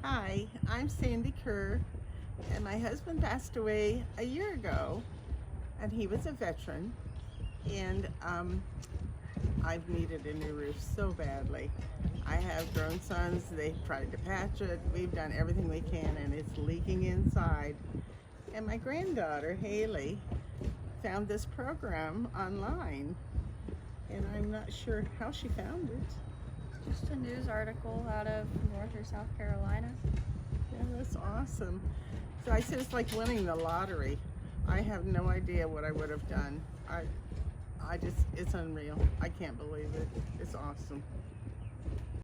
Hi, I'm Sandy Kerr, and my husband passed away a year ago, and he was a veteran, and I've needed a new roof so badly. I have grown sons, they've tried to patch it, we've done everything we can, and it's leaking inside. And my granddaughter, Haley, found this program online, and I'm not sure how she found it. Just a news article out of North or South Carolina. Yeah, that's awesome. So I said it's like winning the lottery. I have no idea what I would have done. I just, it's unreal. I can't believe it. It's awesome.